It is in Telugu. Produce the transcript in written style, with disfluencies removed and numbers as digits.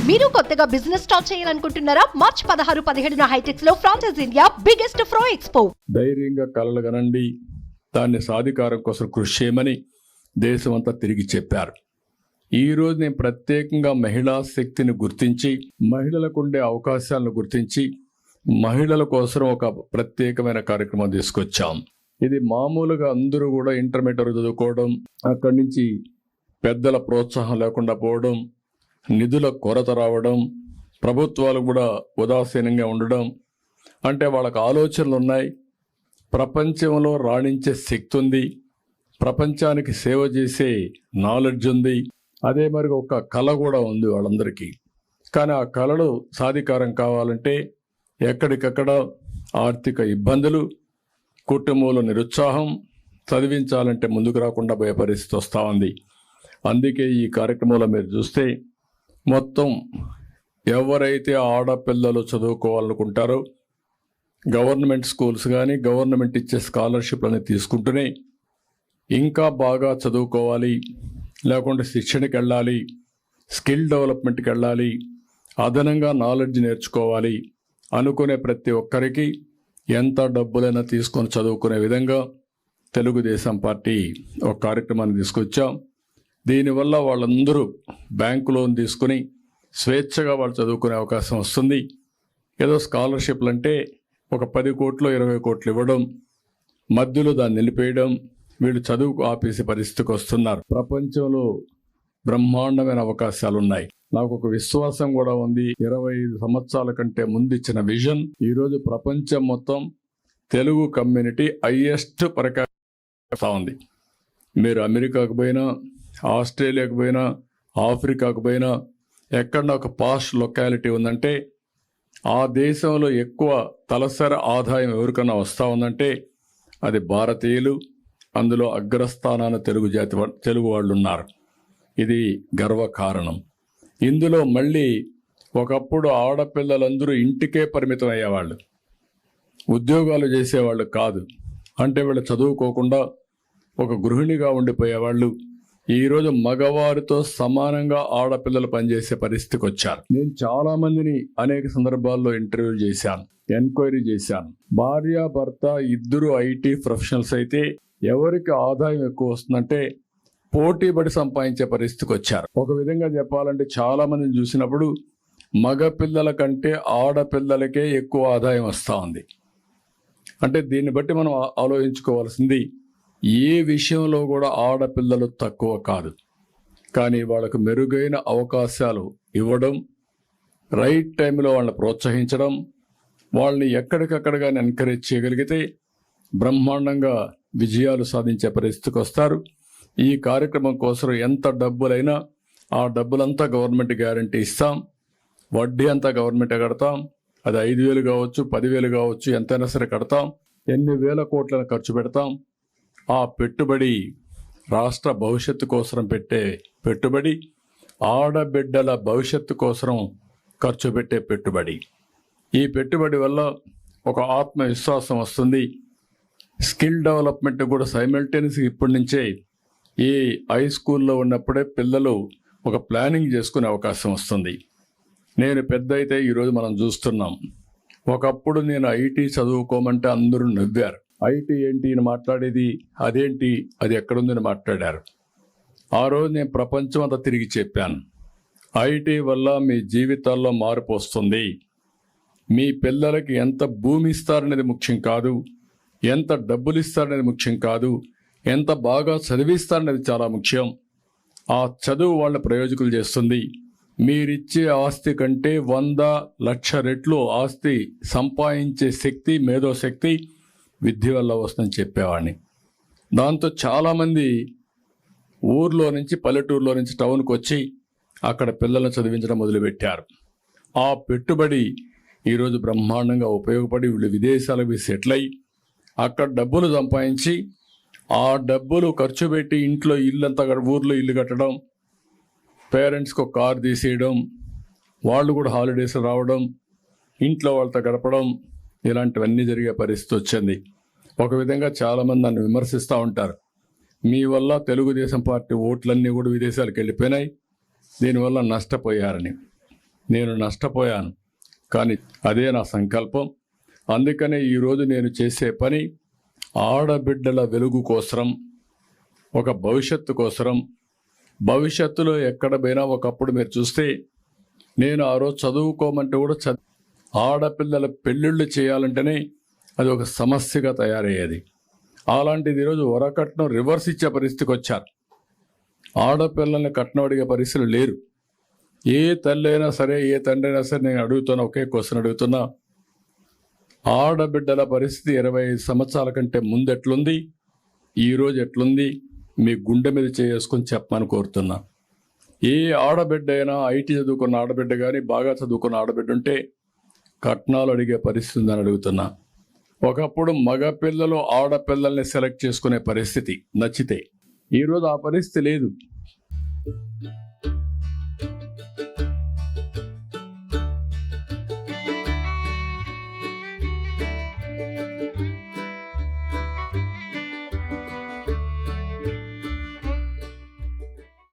మీరు కొత్తగా బిజినెస్ స్టార్ట్ చేయాలనుకుంటున్నారా? మార్చ్ 16-17 హైటెక్స్ లో ఫ్రాన్సెస్ ఇండియా బిగ్గెస్ట్ ఫ్రో ఎక్స్పో. ధైర్యంగా కలలు కనండి, దాన్ని సాధికారం కోసం కృషి చేయమని దేశమంతా తిరిగి చెప్పారు. ఈ రోజు నేను ప్రత్యేకంగా మహిళా శక్తిని గుర్తించి, మహిళలకు ఉండే అవకాశాలను గుర్తించి, మహిళల కోసం ఒక ప్రత్యేకమైన కార్యక్రమం తీసుకొచ్చాం. ఇది మామూలుగా అందరూ కూడా ఇంటర్మీడియట్ చదువుకోవడం, అక్కడి నుంచి పెద్దల ప్రోత్సాహం లేకుండా పోవడం, నిధుల కొరత రావడం, ప్రభుత్వాలు కూడా ఉదాసీనంగా ఉండడం, అంటే వాళ్ళకు ఆలోచనలు ఉన్నాయి, ప్రపంచంలో రాణించే శక్తి ఉంది, ప్రపంచానికి సేవ చేసే నాలెడ్జ్ ఉంది, అదే మరి ఒక కళ కూడా ఉంది వాళ్ళందరికీ. కానీ ఆ కళలు సాధికారం కావాలంటే ఎక్కడికక్కడ ఆర్థిక ఇబ్బందులు, కుటుంబంలో నిరుత్సాహం, చదివించాలంటే ముందుకు రాకుండా పోయే పరిస్థితి వస్తూ ఉంది. అందుకే ఈ కార్యక్రమంలో మీరు చూస్తే మొత్తం ఎవరైతే ఆడపిల్లలు చదువుకోవాలనుకుంటారో గవర్నమెంట్ స్కూల్స్ కానీ గవర్నమెంట్ ఇచ్చే స్కాలర్షిప్లని తీసుకుంటూనే ఇంకా బాగా చదువుకోవాలి, లేకుంటే శిక్షణకి వెళ్ళాలి, స్కిల్ డెవలప్మెంట్కి వెళ్ళాలి, అదనంగా నాలెడ్జ్ నేర్చుకోవాలి అనుకునే ప్రతి ఒక్కరికి ఎంత డబ్బులైనా తీసుకొని చదువుకునే విధంగా తెలుగుదేశం పార్టీ ఒక కార్యక్రమాన్ని తీసుకొచ్చాం. దీనివల్ల వాళ్ళందరూ బ్యాంకు లోన్ తీసుకుని స్వేచ్ఛగా వాళ్ళు చదువుకునే అవకాశం వస్తుంది. ఏదో స్కాలర్షిప్లు అంటే ఒక 10 కోట్లు 20 కోట్లు ఇవ్వడం, మధ్యలో దాన్ని నిలిపేయడం, వీళ్ళు చదువుకు ఆపేసే పరిస్థితికి వస్తున్నారు. ప్రపంచంలో బ్రహ్మాండమైన అవకాశాలు ఉన్నాయి. నాకు ఒక విశ్వాసం కూడా ఉంది. 25 సంవత్సరాల కంటే ముందు ఇచ్చిన విజన్ ఈరోజు ప్రపంచం మొత్తం తెలుగు కమ్యూనిటీ హైయెస్ట్ పరికారం ఉంది. మీరు అమెరికాకు పోయినా, ఆస్ట్రేలియాకు పోయినా, ఆఫ్రికాకు పోయినా, ఎక్కడ ఒక పాస్ట్ లొకాలిటీ ఉందంటే ఆ దేశంలో ఎక్కువ తలసరి ఆదాయం ఎవరికన్నా వస్తూ ఉందంటే అది భారతీయులు. అందులో అగ్రస్థానాన తెలుగు వాళ్ళు ఉన్నారు. ఇది గర్వకారణం. ఇందులో మళ్ళీ ఒకప్పుడు ఆడపిల్లలందరూ ఇంటికే పరిమితం అయ్యేవాళ్ళు, ఉద్యోగాలు చేసేవాళ్ళు కాదు. అంటే వీళ్ళు చదువుకోకుండా ఒక గృహిణిగా ఉండిపోయేవాళ్ళు. ఈరోజు మగవారితో సమానంగా ఆడపిల్లలు పనిచేసే పరిస్థితికి వచ్చారు. నేను చాలామందిని అనేక సందర్భాల్లో ఇంటర్వ్యూలు చేశాను, ఎంక్వైరీ చేశాను. భార్య భర్త ఇద్దరు ఐటీ ప్రొఫెషనల్స్ అయితే ఎవరికి ఆదాయం ఎక్కువ వస్తుందంటే పోటీపడి సంపాదించే పరిస్థితికి వచ్చారు. ఒక విధంగా చెప్పాలంటే చాలా మందిని చూసినప్పుడు మగ పిల్లల కంటే ఆడపిల్లలకే ఎక్కువ ఆదాయం వస్తూ ఉంది. అంటే దీన్ని బట్టి మనం ఆలోచించుకోవాల్సింది, ఏ విషయంలో కూడా ఆడపిల్లలు తక్కువ కాదు. కానీ వాళ్ళకు మెరుగైన అవకాశాలు ఇవ్వడం, రైట్ టైంలో వాళ్ళని ప్రోత్సహించడం, వాళ్ళని ఎక్కడికక్కడగా ఎంకరేజ్ చేయగలిగితే బ్రహ్మాండంగా విజయాలు సాధించే పరిస్థితికి వస్తారు. ఈ కార్యక్రమం కోసం ఎంత డబ్బులైనా ఆ డబ్బులంతా గవర్నమెంట్ గ్యారంటీ ఇస్తాం, వడ్డీ అంతా గవర్నమెంటే కడతాం. అది 5,000 కావచ్చు, 10,000 కావచ్చు, ఎంతైనా సరే కడతాం. ఎన్ని వేల కోట్లను ఖర్చు పెడతాం. ఆ పెట్టుబడి రాష్ట్ర భవిష్యత్తు కోసం పెట్టే పెట్టుబడి, ఆడబిడ్డల భవిష్యత్తు కోసం ఖర్చు పెట్టే పెట్టుబడి. ఈ పెట్టుబడి వల్ల ఒక ఆత్మవిశ్వాసం వస్తుంది. స్కిల్ డెవలప్మెంట్ కూడా సైమల్టేనియస్గా ఇప్పటి నుంచే ఈ హై స్కూల్లో ఉన్నప్పుడే పిల్లలు ఒక ప్లానింగ్ చేసుకునే అవకాశం వస్తుంది. నేను పెద్ద అయితే ఈరోజు మనం చూస్తున్నాం. ఒకప్పుడు నేను ఐటీ చదువుకోమంటే అందరూ నవ్వారు. ఐటీ ఏంటి అని మాట్లాడేది, అదేంటి, అది ఎక్కడుందని మాట్లాడారు. ఆ రోజు నేను ప్రపంచం అంతా తిరిగి చెప్పాను, ఐటీ వల్ల మీ జీవితాల్లో మార్పు వస్తుంది. మీ పిల్లలకి ఎంత భూమి ఇస్తారనేది ముఖ్యం కాదు, ఎంత డబ్బులు ఇస్తారనేది ముఖ్యం కాదు, ఎంత బాగా చదివిస్తారనేది చాలా ముఖ్యం. ఆ చదువు వాళ్ళ ప్రయోజకులు చేస్తుంది. మీరిచ్చే ఆస్తి కంటే 100,00,000 రెట్లు ఆస్తి సంపాదించే శక్తి, మేధోశక్తి విద్య వల్ల వస్తుందని చెప్పేవాడిని. దాంతో చాలామంది ఊర్లో నుంచి, పల్లెటూరులో నుంచి టౌన్కి వచ్చి అక్కడ పిల్లలను చదివించడం మొదలుపెట్టారు. ఆ పెట్టుబడి ఈరోజు బ్రహ్మాండంగా ఉపయోగపడి వీళ్ళు విదేశాలకు సెటిల్ అయ్యి అక్కడ డబ్బులు సంపాదించి ఆ డబ్బులు ఖర్చు పెట్టి ఇంట్లో ఇల్లంతా, ఊర్లో ఇల్లు కట్టడం, పేరెంట్స్కి ఒక కారు తీసేయడం, వాళ్ళు కూడా హాలిడేస్ రావడం, ఇంట్లో వాళ్ళతో గడపడం, ఇలాంటివన్నీ జరిగే పరిస్థితి వచ్చింది. ఒక విధంగా చాలామంది నన్ను విమర్శిస్తూ ఉంటారు, మీ వల్ల తెలుగుదేశం పార్టీ ఓట్లన్నీ కూడా విదేశాలకు వెళ్ళిపోయినాయి, దీనివల్ల నష్టపోయారని. నేను నష్టపోయాను, కానీ అదే నా సంకల్పం. అందుకనే ఈరోజు నేను చేసే పని ఆడబిడ్డల వెలుగు కోసరం, ఒక భవిష్యత్తు కోసరం. భవిష్యత్తులో ఎక్కడ పోయినా ఒకప్పుడు మీరు చూస్తే నేను ఆ రోజు చదువుకోమంటే కూడా ఆడపిల్లల పెళ్ళిళ్ళు చేయాలంటేనే అది ఒక సమస్యగా తయారయ్యేది. అలాంటిది ఈరోజు వరకట్నం రివర్స్ ఇచ్చే పరిస్థితికి వచ్చారు. ఆడపిల్లల్ని కట్నం అడిగే పరిస్థితులు లేరు. ఏ తల్లి అయినా సరే, ఏ తండ్రి అయినా సరే, నేను అడుగుతున్నా, ఒకే క్వశ్చన్ అడుగుతున్నా, ఆడబిడ్డల పరిస్థితి 25 సంవత్సరాల కంటే ముందు ఎట్లుంది, ఈరోజు ఎట్లుంది, మీ గుండె మీద చేసుకొని చెప్పమని కోరుతున్నా. ఏ ఆడబిడ్డ అయినా, ఐటీ చదువుకున్న ఆడబిడ్డ కానీ, బాగా చదువుకున్న ఆడబిడ్డ ఉంటే కట్నాలు అడిగే పరిస్థితి ఉందని అడుగుతున్నా. ఒకప్పుడు మగపిల్లలు ఆడపిల్లల్ని సెలెక్ట్ చేసుకునే పరిస్థితి నచ్చితే, ఈరోజు ఆ పరిస్థితి లేదు.